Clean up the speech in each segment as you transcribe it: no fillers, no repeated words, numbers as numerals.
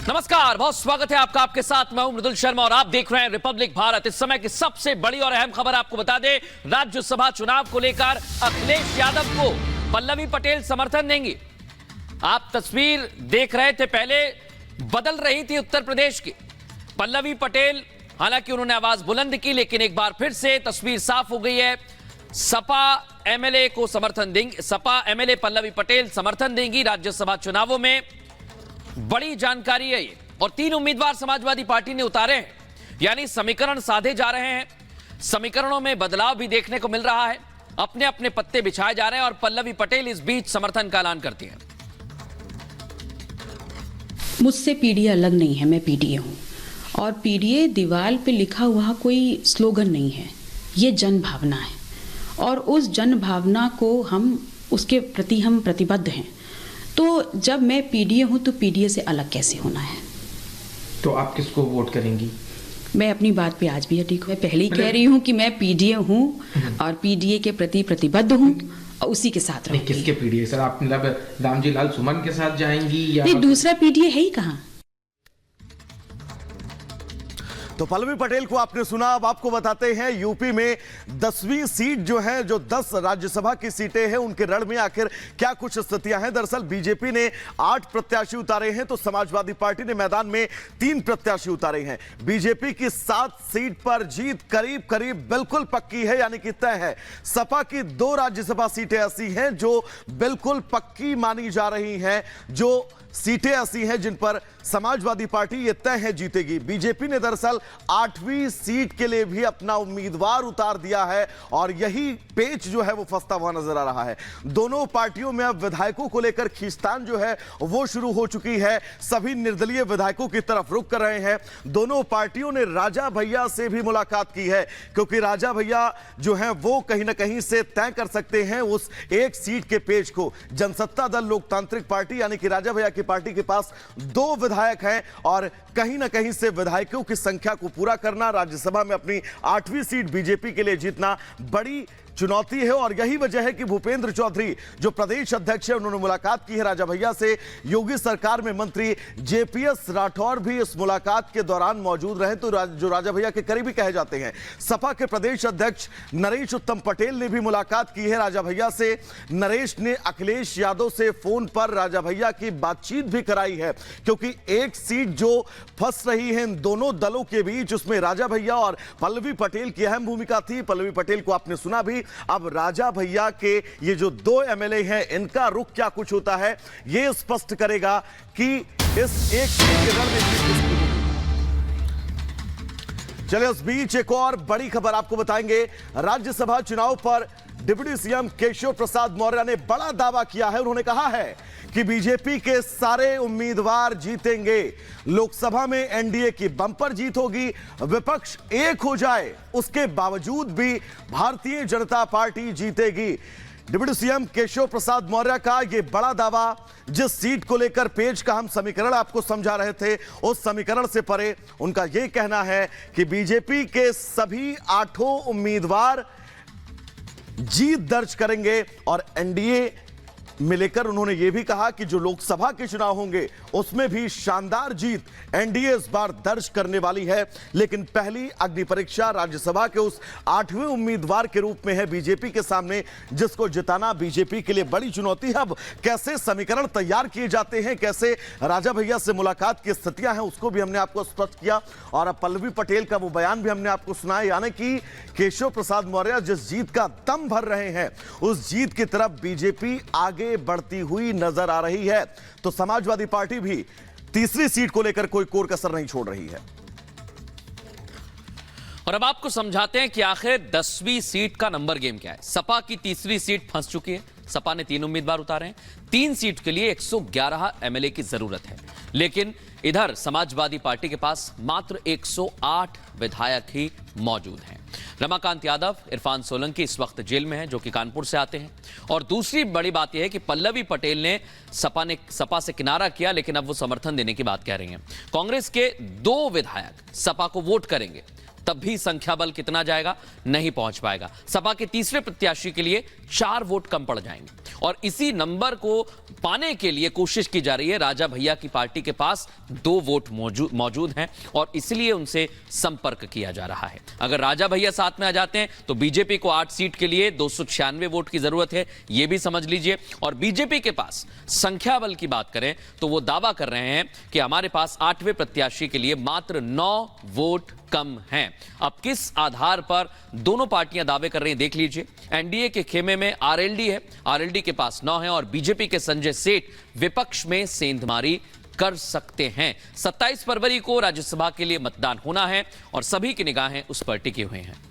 नमस्कार, बहुत स्वागत है आपका। आपके साथ मैं हूं मृदुल शर्मा और आप देख रहे हैं रिपब्लिक भारत। इस समय की सबसे बड़ी और अहम खबर आपको बता दें, राज्यसभा चुनाव को लेकर अखिलेश यादव को पल्लवी पटेल समर्थन देंगी। आप तस्वीर देख रहे थे, पहले बदल रही थी उत्तर प्रदेश की। पल्लवी पटेल, हालांकि उन्होंने आवाज बुलंद की, लेकिन एक बार फिर से तस्वीर साफ हो गई है। सपा एमएलए को समर्थन देंगी, सपा एमएलए पल्लवी पटेल समर्थन देंगी राज्यसभा चुनावों में। बड़ी जानकारी है ये। और 3 उम्मीदवार समाजवादी पार्टी ने उतारे हैं, यानी समीकरण साधे जा रहे हैं। समीकरणों में बदलाव भी देखने को मिल रहा है, अपने अपने पत्ते बिछाए जा रहे हैं और पल्लवी पटेल इस बीच समर्थन का ऐलान करती हैं। मुझसे पीडीए अलग नहीं है, मैं पीडीए हूँ और पीडीए दीवार पे लिखा हुआ कोई स्लोगन नहीं है, ये जन भावना है और उस जन भावना को उसके प्रति हम प्रतिबद्ध हैं। तो जब मैं पीडीए हूं तो पीडीए से अलग कैसे होना है? तो आप किसको वोट करेंगी? मैं अपनी बात पे आज भी अडिग हूं। मैं पहले ही कह रही हूं कि मैं पीडीए हूं और पीडीए के प्रति प्रतिबद्ध हूं और उसी के साथ रहूंगी। किसके पीडीए सर? आप मतलब रामजी लाल सुमन के साथ जाएंगी या नहीं, दूसरा पीडीए है ही कहाँ? तो पल्लवी पटेल को आपने सुना। अब आपको बताते हैं यूपी में 10वीं सीट जो है, जो 10 राज्यसभा की सीटें हैं, उनके रण में आखिर क्या कुछ स्थितियां हैं। दरअसल बीजेपी ने 8 प्रत्याशी उतारे हैं तो समाजवादी पार्टी ने मैदान में 3 प्रत्याशी उतारे हैं। बीजेपी की 7 सीट पर जीत करीब करीब बिल्कुल पक्की है, यानी कि तय है। सपा की 2 राज्यसभा सीटें ऐसी हैं जो बिल्कुल पक्की मानी जा रही हैं, जो सीटें ऐसी हैं जिन पर समाजवादी पार्टी ये तय है जीतेगी। बीजेपी ने दरअसल 8वीं सीट के लिए भी अपना उम्मीदवार उतार दिया है और यही पेच जो है वो फंसता हुआ नजर आ रहा है। दोनों पार्टियों में अब विधायकों को लेकर खींचतान जो है वो शुरू हो चुकी है। सभी निर्दलीय विधायकों की तरफ रुख कर रहे हैं। दोनों पार्टियों ने राजा भैया से भी मुलाकात की है, क्योंकि राजा भैया जो है वो कहीं ना कहीं से तय कर सकते हैं उस एक सीट के पेच को। जनसत्ता दल लोकतांत्रिक पार्टी यानी कि राजा भैया की पार्टी के पास 2 विधायक हैं और कहीं ना कहीं से विधायकों की संख्या को पूरा करना, राज्यसभा में अपनी 8वीं सीट बीजेपी के लिए जीतना बड़ी चुनौती है। और यही वजह है कि भूपेंद्र चौधरी जो प्रदेश अध्यक्ष है, उन्होंने मुलाकात की है राजा भैया से। योगी सरकार में मंत्री जेपीएस राठौर भी इस मुलाकात के दौरान मौजूद रहे, तो जो राजा भैया के करीबी कहे जाते हैं। सपा के प्रदेश अध्यक्ष नरेश उत्तम पटेल ने भी मुलाकात की है राजा भैया से। नरेश ने अखिलेश यादव से फोन पर राजा भैया की बातचीत भी कराई है, क्योंकि एक सीट जो फंस रही है इन दोनों दलों के बीच, उसमें राजा भैया और पल्लवी पटेल की अहम भूमिका थी। पल्लवी पटेल को आपने सुना भी। अब राजा भैया के ये जो 2 एमएलए हैं, इनका रुख क्या कुछ होता है, ये स्पष्ट करेगा कि इस एक सीट के रण में किसकी होगी। चलिए, उस बीच एक और बड़ी खबर आपको बताएंगे। राज्यसभा चुनाव पर डिप्टी सीएम केशव प्रसाद मौर्य ने बड़ा दावा किया है। उन्होंने कहा है कि बीजेपी के सारे उम्मीदवार जीतेंगे। लोकसभा में एनडीए की बंपर जीत होगी, विपक्ष एक हो जाए उसके बावजूद भी भारतीय जनता पार्टी जीतेगी। डिप्टी सीएम केशव प्रसाद मौर्य का यह बड़ा दावा, जिस सीट को लेकर पेज का हम समीकरण आपको समझा रहे थे, उस समीकरण से परे उनका यह कहना है कि बीजेपी के सभी 8 उम्मीदवार जीत दर्ज करेंगे। और एनडीए में लेकर उन्होंने यह भी कहा कि जो लोकसभा के चुनाव होंगे उसमें भी शानदार जीत एनडीए इस बार दर्ज करने वाली है। लेकिन पहली अग्नि परीक्षा राज्यसभा के उस 8वें उम्मीदवार के रूप में है बीजेपी के सामने, जिसको जिताना बीजेपी के लिए बड़ी चुनौती है। अब कैसे समीकरण तैयार किए जाते हैं, कैसे राजा भैया से मुलाकात की स्थितियां हैं, उसको भी हमने आपको स्पष्ट किया। और अब पल्लवी पटेल का वो बयान भी हमने आपको सुनाया, यानी कि केशव प्रसाद मौर्य जिस जीत का दम भर रहे हैं, उस जीत की तरफ बीजेपी आगे बढ़ती हुई नजर आ रही है। तो समाजवादी पार्टी भी तीसरी सीट को लेकर कोई कोर कसर नहीं छोड़ रही है। और अब आपको समझाते हैं कि आखिर 10वीं सीट का नंबर गेम क्या है। सपा की तीसरी सीट फंस चुकी है। सपा ने 3 उम्मीदवार उतारे हैं। 3 सीट के लिए 111 एमएलए की जरूरत है, लेकिन इधर समाजवादी पार्टी के पास मात्र 108 विधायक ही मौजूद हैं। रमाकांत यादव, इरफान सोलंकी इस वक्त जेल में हैं, जो कि कानपुर से आते हैं। और दूसरी बड़ी बात यह है कि पल्लवी पटेल ने सपा से किनारा किया, लेकिन अब वो समर्थन देने की बात कह रही हैं। कांग्रेस के 2 विधायक सपा को वोट करेंगे। तब भी संख्या बल कितना जाएगा, नहीं पहुंच पाएगा। सपा के तीसरे प्रत्याशी के लिए 4 वोट कम पड़ जाएंगे और इसी नंबर को पाने के लिए कोशिश की जा रही है। राजा भैया की पार्टी के पास 2 वोट मौजूद हैं और इसलिए उनसे संपर्क किया जा रहा है। अगर राजा भैया साथ में आ जाते हैं तो बीजेपी को 8 सीट के लिए 296 वोट की जरूरत है, यह भी समझ लीजिए। और बीजेपी के पास संख्या बल की बात करें तो वो दावा कर रहे हैं कि हमारे पास 8वें प्रत्याशी के लिए मात्र 9 वोट कम हैं। अब किस आधार पर दोनों पार्टियां दावे कर रही हैं देख लीजिए। एनडीए के खेमे में आरएलडी है, आरएलडी के पास 9 है और बीजेपी के संजय सेठ विपक्ष में सेंधमारी कर सकते हैं। 27 फरवरी को राज्यसभा के लिए मतदान होना है और सभी की निगाहें उस पर टिके हुए हैं।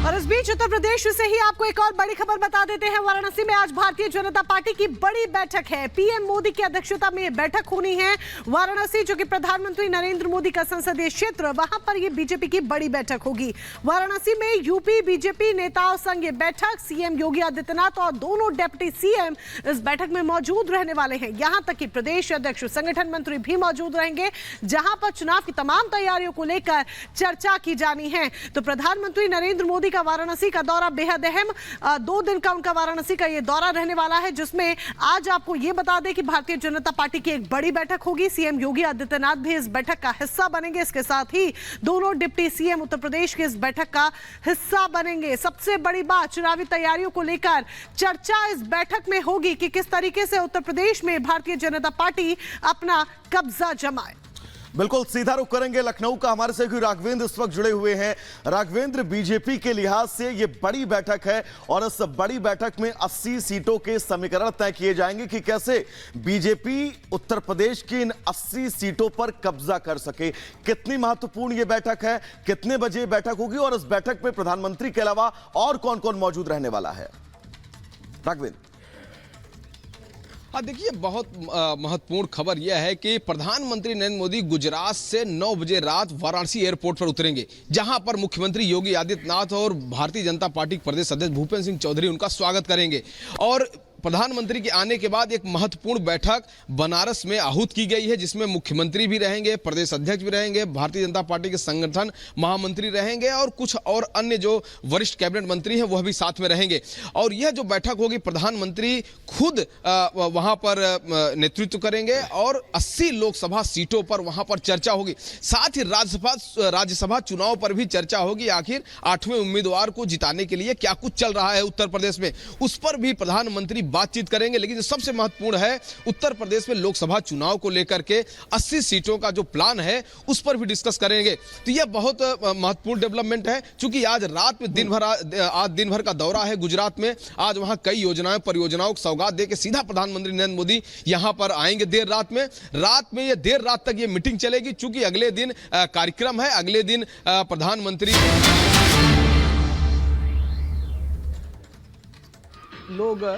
और इस बीच उत्तर प्रदेश से ही आपको एक और बड़ी खबर बता देते हैं। वाराणसी में आज भारतीय जनता पार्टी की बड़ी बैठक है। पीएम मोदी की अध्यक्षता में यह बैठक होनी है। वाराणसी जो कि प्रधानमंत्री नरेंद्र मोदी का संसदीय क्षेत्र, वहां पर यह बीजेपी की बड़ी बैठक होगी। वाराणसी में यूपी बीजेपी नेताओं संग ये बैठक, सीएम योगी आदित्यनाथ और दोनों डिप्टी सीएम इस बैठक में मौजूद रहने वाले हैं। यहां तक कि प्रदेश अध्यक्ष, संगठन मंत्री भी मौजूद रहेंगे, जहां पर चुनाव की तमाम तैयारियों को लेकर चर्चा की जानी है। तो प्रधानमंत्री नरेंद्र मोदी का वाराणसी का दौरा बेहद अहम, 2 दिन का उनका वाराणसी का ये दौरा रहने वाला है, जिसमें आज आपको ये बता दें कि भारतीय जनता पार्टी की एक बड़ी बैठक होगी। सीएम योगी आदित्यनाथ भी इस बैठक का हिस्सा बनेंगे। इसके साथ ही दोनों डिप्टी सीएम उत्तर प्रदेश के इस बैठक का हिस्सा बनेंगे। सबसे बड़ी बात, चुनावी तैयारियों को लेकर चर्चा इस बैठक में होगी कि किस तरीके से उत्तर प्रदेश में भारतीय जनता पार्टी अपना कब्जा जमाए। बिल्कुल सीधा रुख करेंगे लखनऊ का। हमारे से राघवेंद्र इस वक्त जुड़े हुए हैं। राघवेंद्र, बीजेपी के लिहाज से ये बड़ी बैठक है और इस बड़ी बैठक में 80 सीटों के समीकरण तय किए जाएंगे कि कैसे बीजेपी उत्तर प्रदेश की इन 80 सीटों पर कब्जा कर सके। कितनी महत्वपूर्ण ये बैठक है, कितने बजे बैठक होगी और इस बैठक में प्रधानमंत्री के अलावा और कौन कौन मौजूद रहने वाला है? राघवेंद्र। हाँ, देखिए, बहुत महत्वपूर्ण खबर यह है कि प्रधानमंत्री नरेंद्र मोदी गुजरात से 9 बजे रात वाराणसी एयरपोर्ट पर उतरेंगे, जहां पर मुख्यमंत्री योगी आदित्यनाथ और भारतीय जनता पार्टी के प्रदेश अध्यक्ष भूपेंद्र सिंह चौधरी उनका स्वागत करेंगे। और प्रधानमंत्री के आने के बाद एक महत्वपूर्ण बैठक बनारस में आहूत की गई है, जिसमें मुख्यमंत्री भी रहेंगे, प्रदेश अध्यक्ष भी रहेंगे, भारतीय जनता पार्टी के संगठन महामंत्री रहेंगे और कुछ और अन्य जो वरिष्ठ कैबिनेट मंत्री हैं वह भी साथ में रहेंगे। और यह जो बैठक होगी, प्रधानमंत्री खुद वहां पर नेतृत्व करेंगे और 80 लोकसभा सीटों पर वहां पर चर्चा होगी। साथ ही राज्यसभा चुनाव पर भी चर्चा होगी। आखिर 8वें उम्मीदवार को जिताने के लिए क्या कुछ चल रहा है उत्तर प्रदेश में, उस पर भी प्रधानमंत्री बातचीत करेंगे। लेकिन जो सबसे महत्वपूर्ण है, उत्तर प्रदेश में लोकसभा चुनाव को लेकर के 80 सीटों का जो प्लान है उस पर भी डिस्कस करेंगे। तो यह बहुत महत्वपूर्ण डेवलपमेंट है, क्योंकि आज रात में दिन भर का दौरा है गुजरात में। आज वहां कई योजनाएं, परियोजनाओं को सौगात देकर सीधा प्रधानमंत्री नरेंद्र मोदी यहां पर आएंगे देर रात में। ये देर रात तक ये मीटिंग चलेगी, चूंकि अगले दिन कार्यक्रम है। अगले दिन प्रधानमंत्री लोग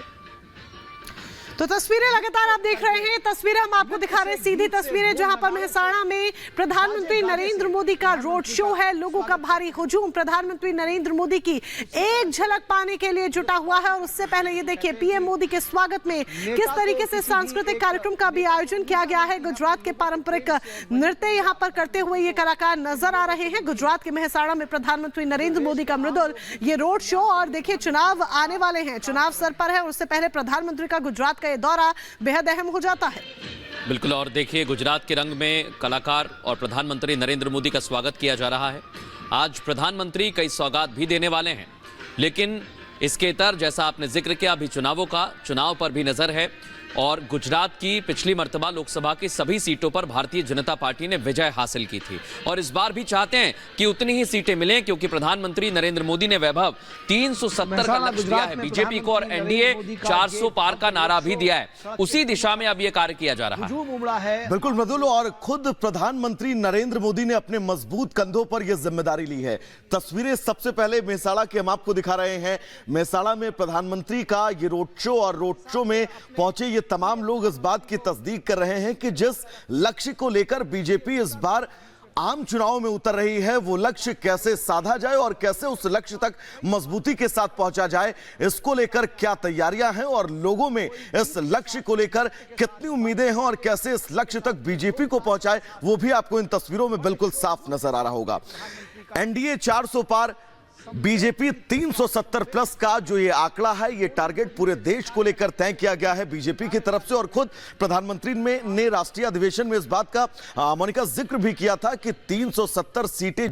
तो तस्वीरें लगातार आप देख रहे हैं। तस्वीरें हम आपको दिखा रहे हैं, सीधी तस्वीरें, जहां पर मेहसाणा में प्रधानमंत्री नरेंद्र मोदी का रोड शो है। लोगों का भारी हुजूम प्रधानमंत्री नरेंद्र मोदी की एक झलक पाने के लिए जुटा हुआ है। और उससे पहले ये देखिए, पीएम मोदी के स्वागत में किस तरीके से सांस्कृतिक कार्यक्रम का भी आयोजन किया गया है। गुजरात के पारंपरिक नृत्य यहां पर करते हुए ये कलाकार नजर आ रहे हैं। गुजरात के मेहसाणा में प्रधानमंत्री नरेंद्र मोदी का मृदुल ये रोड शो। और देखिए, चुनाव आने वाले हैं, चुनाव सर पर है, उससे पहले प्रधानमंत्री का गुजरात ये दौरा बेहद अहम हो जाता है। बिल्कुल। और देखिए, गुजरात के रंग में कलाकार और प्रधानमंत्री नरेंद्र मोदी का स्वागत किया जा रहा है। आज प्रधानमंत्री कई सौगात भी देने वाले हैं, लेकिन इसके इतर, जैसा आपने जिक्र किया, अभी चुनाव पर भी नजर है। और गुजरात की पिछली मर्तबा लोकसभा की सभी सीटों पर भारतीय जनता पार्टी ने विजय हासिल की थी और इस बार भी चाहते हैं कि उतनी ही सीटें मिलें, क्योंकि प्रधानमंत्री नरेंद्र मोदी ने वैभव 370 का लक्ष्य दिया है बीजेपी को और एनडीए 400 पार का नारा भी दिया है। उसी दिशा में अब यह कार्य किया जा रहा है। बिल्कुल मृदुल, और खुद प्रधानमंत्री नरेंद्र मोदी ने अपने मजबूत कंधों पर यह जिम्मेदारी ली है। तस्वीरें सबसे पहले मेहसाणा की हम आपको दिखा रहे हैं। मेहसाणा में प्रधानमंत्री का ये रोड शो, और रोड शो में पहुंचे ये तमाम लोग इस बात की तस्दीक कर रहे हैं कि जिस लक्ष्य को लेकर बीजेपी इस बार आम चुनाव में उतर रही है, वो लक्ष्य कैसे साधा जाए और कैसे उस लक्ष्य तक मजबूती के साथ पहुंचा जाए, इसको लेकर क्या तैयारियां हैं और लोगों में इस लक्ष्य को लेकर कितनी उम्मीदें हैं और कैसे इस लक्ष्य तक बीजेपी को पहुंचाए, वो भी आपको इन तस्वीरों में बिल्कुल साफ नजर आ रहा होगा। एनडीए 400 पार, बीजेपी 370 प्लस का जो ये आंकड़ा है, ये टारगेट पूरे देश को लेकर तय किया गया है बीजेपी की तरफ से। और खुद प्रधानमंत्री ने राष्ट्रीय अधिवेशन में इस बात का मोनिका जिक्र भी किया था कि 370 सीटें